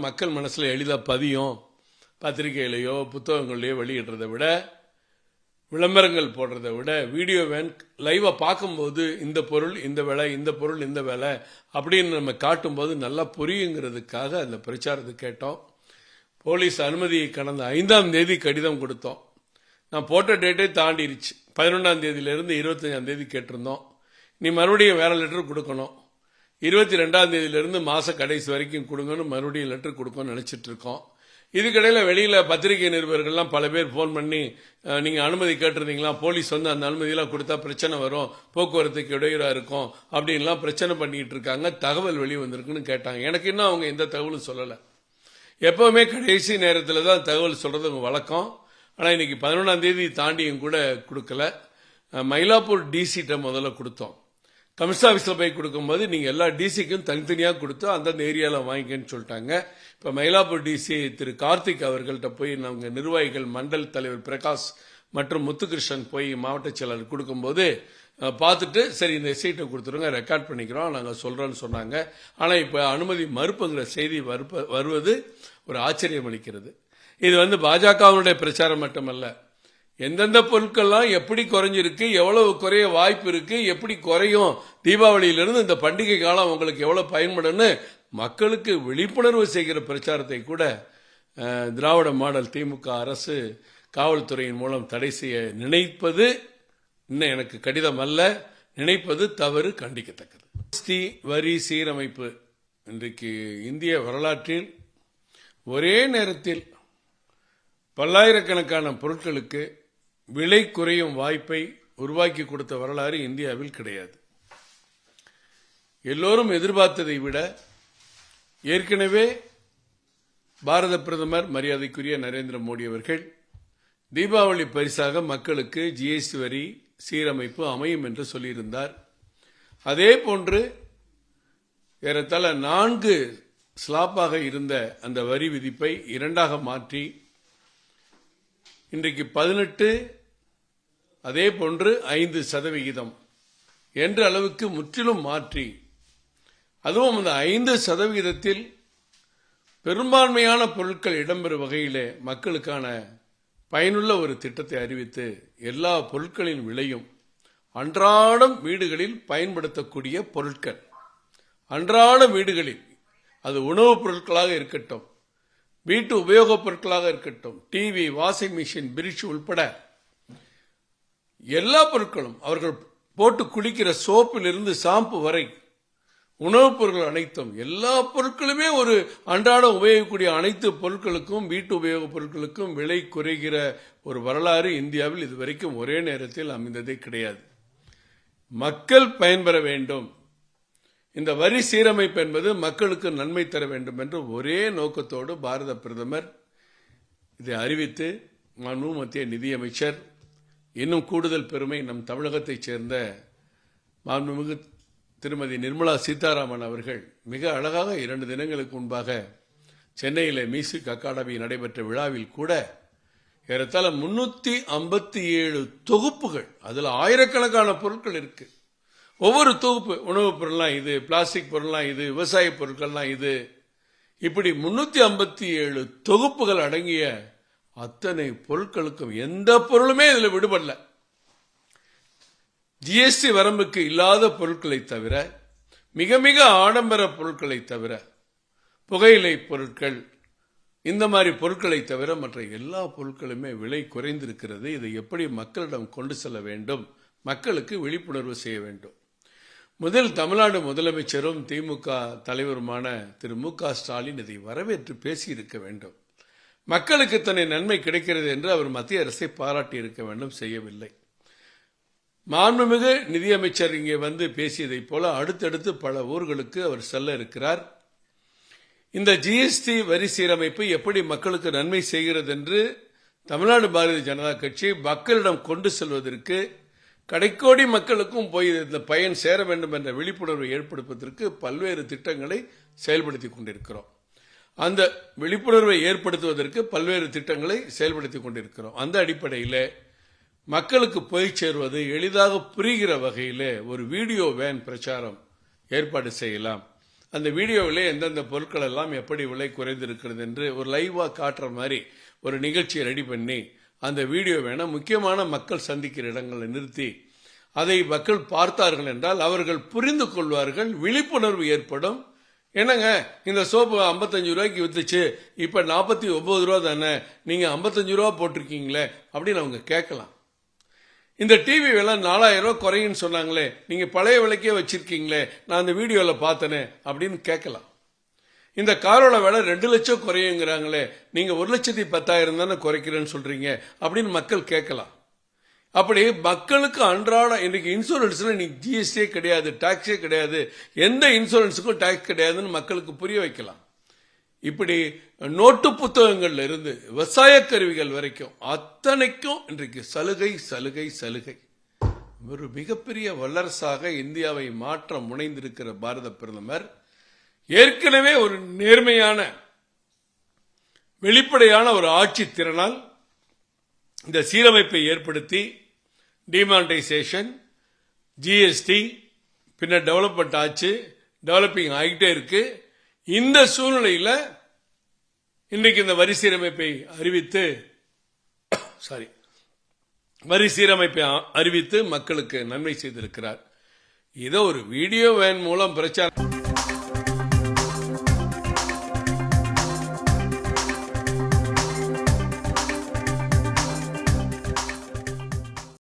மக்கள் மனசுல எளிதா பதியும். பத்திரிகையிலையோ புத்தகங்களையோ வெளியிடுறதை விட, விளம்பரங்கள் போடுறதை விட, வீடியோ வேன் லைவா பார்க்கும்போது இந்த பொருள் இந்த விலை, இந்த பொருள் இந்த விலை அப்படின்னு நம்ம காட்டும்போது நல்லா புரியுங்கிறதுக்காக அந்த பிரச்சாரத்தை கேட்டோம். போலீஸ் அனுமதியை கடந்த 5ஆம் தேதி கடிதம் கொடுத்தோம். நான் போட்ட டேட்டே தாண்டிருச்சு. 11ஆம் தேதியிலிருந்து 25ஆம் தேதி கேட்டிருந்தோம். நீ மறுபடியும் வேற லெட்டர் கொடுக்கணும். 22ஆம் தேதியிலிருந்து மாச கடைசி வரைக்கும் கொடுங்கன்னு மறுபடியும் லெட்டர் கொடுக்கணும்னு நினைச்சிட்டு இருக்கோம். இதுக்கிடையில் வெளியில பத்திரிகை நிருபர்கள்லாம் பல பேர் போன் பண்ணி நீங்க அனுமதி கேட்டிருந்தீங்களா, போலீஸ் வந்து அந்த அனுமதியெல்லாம் கொடுத்தா பிரச்சனை வரும், போக்குவரத்துக்கு இடையூறா இருக்கும் அப்படின்லாம் பிரச்சனை பண்ணிட்டு இருக்காங்க, தகவல் வெளியே வந்திருக்குன்னு கேட்டாங்க. எனக்கு இன்னும் அவங்க எந்த தகவலும் சொல்லலை. எப்பவுமே கடைசி நேரத்தில் தான் தகவல் சொல்றது உங்க வழக்கம். ஆனால் இன்னைக்கு 11ஆம் தேதி தாண்டியும் கூட கொடுக்கல. மயிலாப்பூர் டிசிட்ட முதல்ல கொடுத்தோம். கமிஷன் ஆஃபீஸில் போய் கொடுக்கும்போது நீங்கள் எல்லா டிசிக்கும் தனித்தனியாக கொடுத்து அந்தந்த ஏரியாவில் வாங்கிக்கன்னு சொல்லிட்டாங்க. இப்போ மயிலாப்பூர் டிசி திரு கார்த்திக் அவர்கள்ட்ட போய் நாங்கள் நிர்வாகிகள் மண்டல் தலைவர் பிரகாஷ் மற்றும் முத்துகிருஷ்ணன் போய் மாவட்ட செயலாளர் கொடுக்கும்போது பார்த்துட்டு சரி இந்த சீட்டை கொடுத்துருங்க, ரெக்கார்ட் பண்ணிக்கிறோம், நாங்கள் சொல்கிறோன்னு சொன்னாங்க. ஆனால் இப்போ அனுமதி மறுப்புங்கிற செய்தி வருவது ஒரு ஆச்சரியம் அளிக்கிறது. இது வந்து பாஜகவுடைய பிரச்சாரம் மட்டுமல்ல, எந்தெந்த பொருட்கள்லாம் எப்படி குறைஞ்சிருக்கு, எவ்வளவு குறைய வாய்ப்பு இருக்கு, எப்படி குறையும், தீபாவளியிலிருந்து இந்த பண்டிகை காலம் உங்களுக்கு எவ்வளவு பயன்படும்னு மக்களுக்கு விழிப்புணர்வு செய்கிற பிரச்சாரத்தை கூட திராவிட மாடல் திமுக அரசு காவல்துறையின் மூலம் தடை செய்ய நினைப்பது இன்னும் எனக்கு கடிதம் அல்ல, நினைப்பது தவறு, கண்டிக்கத்தக்கது. ஜிஎஸ்டி வரி சீரமைப்பு இன்றைக்கு இந்திய வரலாற்றில் ஒரே நேரத்தில் பல்லாயிரக்கணக்கான பொருட்களுக்கு விலை குறையும் வாய்ப்பை உருவாக்கி கொடுத்த வரலாறு இந்தியாவில் கிடையாது. எல்லோரும் எதிர்பார்த்ததை விட ஏற்கனவே பாரத பிரதமர் மரியாதைக்குரிய நரேந்திர மோடி அவர்கள் தீபாவளி பரிசாக மக்களுக்கு ஜிஎஸ்டி வரி சீரமைப்பு அமையும் என்று சொல்லியிருந்தார். அதே போன்று ஏறத்தாழ 4 ஸ்லாப்பாக இருந்த அந்த வரி விதிப்பை 2ஆக மாற்றி இன்றைக்கு 18, அதே போன்று 5% என்ற அளவுக்கு முற்றிலும் மாற்றி, அதுவும் அந்த 5% பெரும்பான்மையான பொருட்கள் இடம்பெறும் வகையிலே மக்களுக்கான பயனுள்ள ஒரு திட்டத்தை அறிவித்து எல்லா பொருட்களின் விலையும் அன்றாடம் வீடுகளில் பயன்படுத்தக்கூடிய பொருட்கள், அன்றாட வீடுகளில் அது உணவுப் பொருட்களாக இருக்கட்டும், வீட்டு உபயோகப் பொருட்களாக இருக்கட்டும், டிவி, வாஷிங் மிஷின், பிரிட்ஜ் உள்பட எல்லா பொருட்களும், அவர்கள் போட்டு குளிக்கிற சோப்பிலிருந்து ஷாம்பு வரை உணவுப் பொருட்கள் அனைத்தும், எல்லா பொருட்களுமே ஒரு அன்றாடம் உபயோகிக்கக்கூடிய அனைத்து பொருட்களுக்கும், வீட்டு உபயோகப் பொருட்களுக்கும் விலை குறைகிற ஒரு வரலாறு இந்தியாவில் இதுவரைக்கும் ஒரே நேரத்தில் அமைந்ததே கிடையாது. மக்கள் பயன்பெற வேண்டும், இந்த வரி சீரமைப்பு என்பது மக்களுக்கு நன்மை தர வேண்டும் என்ற ஒரே நோக்கத்தோடு பாரத பிரதமர் இதை அறிவித்து மத்திய நிதியமைச்சர், இன்னும் கூடுதல் பெருமை நம் தமிழகத்தைச் சேர்ந்த மாண்புமிகு திருமதி நிர்மலா சீதாராமன் அவர்கள் மிக அழகாக 2 தினங்களுக்கு முன்பாக சென்னையில் மியூசிக் அகாடமி நடைபெற்ற விழாவில் கூட ஏறத்தாழ 357 தொகுப்புகள், அதில் ஆயிரக்கணக்கான பொருட்கள் இருக்கு. ஒவ்வொரு தொகுப்பு, உணவுப் பொருள்லாம் இது, பிளாஸ்டிக் பொருள்லாம் இது, விவசாய பொருட்கள்லாம் இது, இப்படி 357 தொகுப்புகள் அடங்கிய அத்தனை பொருட்களுக்கும் எந்த பொருளுமே இதில் விடுபடல. ஜிஎஸ்டி வரம்புக்கு இல்லாத பொருட்களை தவிர, மிக மிக ஆடம்பர பொருட்களை தவிர, புகையிலை பொருட்கள், இந்த மாதிரி பொருட்களை தவிர மற்ற எல்லா பொருட்களுமே விலை குறைந்திருக்கிறது. இதை எப்படி மக்களிடம் கொண்டு செல்ல வேண்டும், மக்களுக்கு விழிப்புணர்வு செய்ய வேண்டும். முதல் தமிழ்நாடு முதலமைச்சரும் திமுக தலைவருமான திரு மு.க. ஸ்டாலின் இதை வரவேற்று பேசியிருக்க வேண்டும். மக்களுக்கு தன்னை நன்மை கிடைக்கிறது என்று அவர் மத்திய அரசை பாராட்டி இருக்க வேண்டும், செய்யவில்லை. மாண்புமிகு நிதியமைச்சர் இங்கே வந்து பேசியதைப் போல அடுத்தடுத்து பல ஊர்களுக்கு அவர் செல்ல இருக்கிறார். இந்த ஜிஎஸ்டி வரி சீரமைப்பு எப்படி மக்களுக்கு நன்மை செய்கிறது என்று தமிழ்நாடு பாரதிய ஜனதா கட்சி மக்களிடம் கொண்டு செல்வதற்கு, கடைக்கோடி மக்களுக்கும் போய் இந்த பயன் சேர வேண்டும் என்ற விழிப்புணர்வை ஏற்படுத்துவதற்கு பல்வேறு திட்டங்களை செயல்படுத்திக் கொண்டிருக்கிறோம். அந்த விழிப்புணர்வை ஏற்படுத்துவதற்கு பல்வேறு திட்டங்களை செயல்படுத்திக் கொண்டிருக்கிறோம். அந்த அடிப்படையில் மக்களுக்கு போய் சேருவது எளிதாக புரிகிற வகையில் ஒரு வீடியோ வேன் பிரச்சாரம் ஏற்பாடு செய்யலாம். அந்த வீடியோவிலே எந்தெந்த பொருட்கள் எல்லாம் எப்படி விலை குறைந்திருக்கிறது என்று ஒரு லைவாக காட்டுற மாதிரி ஒரு நிகழ்ச்சியை ரெடி பண்ணி அந்த வீடியோ வேணால் முக்கியமான மக்கள் சந்திக்கிற இடங்களை நிறுத்தி அதை மக்கள் பார்த்தார்கள் என்றால் அவர்கள் புரிந்து கொள்வார்கள், விழிப்புணர்வு ஏற்படும். என்னங்க இந்த சோப்பு 55 ரூபாய்க்கு வித்துச்சு, இப்போ 49 ரூபா தானே, நீங்கள் 55 ரூபா போட்டிருக்கீங்களே அப்படின்னு அவங்க கேட்கலாம். இந்த டிவி விலை 4000 ரூபா குறையுன்னு சொன்னாங்களே, நீங்கள் பழைய விலைக்கே வச்சிருக்கீங்களே, நான் அந்த வீடியோவில் பார்த்தனே அப்படின்னு கேட்கலாம். இந்த காரோட விலை 2 லட்சம் குறையுங்கிறாங்களே, நீங்கள் 1,10,000 தானே குறைக்கிறேன்னு சொல்றீங்க அப்படின்னு மக்கள் கேட்கலாம். அப்படி மக்களுக்கு அன்றாட இன்னைக்கு இன்சூரன்ஸ்ல இன்னைக்கு ஜிஎஸ்டியே கிடையாது, டாக்ஸே கிடையாது, எந்த இன்சூரன்ஸுக்கும் டாக்ஸ் கிடையாதுன்னு மக்களுக்கு புரிய வைக்கலாம். இப்படி நோட்டு புத்தகங்கள்ல இருந்து விவசாய கருவிகள் வரைக்கும் அத்தனைக்கும் இன்றைக்கு சலுகை சலுகை சலுகை. ஒரு மிகப்பெரிய வல்லரசாக இந்தியாவை மாற்ற முனைந்திருக்கிற பாரத பிரதமர் ஏற்கனவே ஒரு நேர்மையான வெளிப்படையான ஒரு ஆட்சி திறனால் இந்த சீரமைப்பை ஏற்படுத்தி டிமானிட்டைசேஷன், ஜிஎஸ்டி, பின்னர் டெவலப்மெண்ட் ஆச்சு, டெவலப்பிங் ஆகிட்டே இருக்கு. இந்த சூழ்நிலையில் இன்றைக்கு இந்த வரி சீரமைப்பை அறிவித்து மக்களுக்கு நன்மை செய்திருக்கிறார். இதை ஒரு வீடியோ வேன் மூலம் பிரச்சாரம்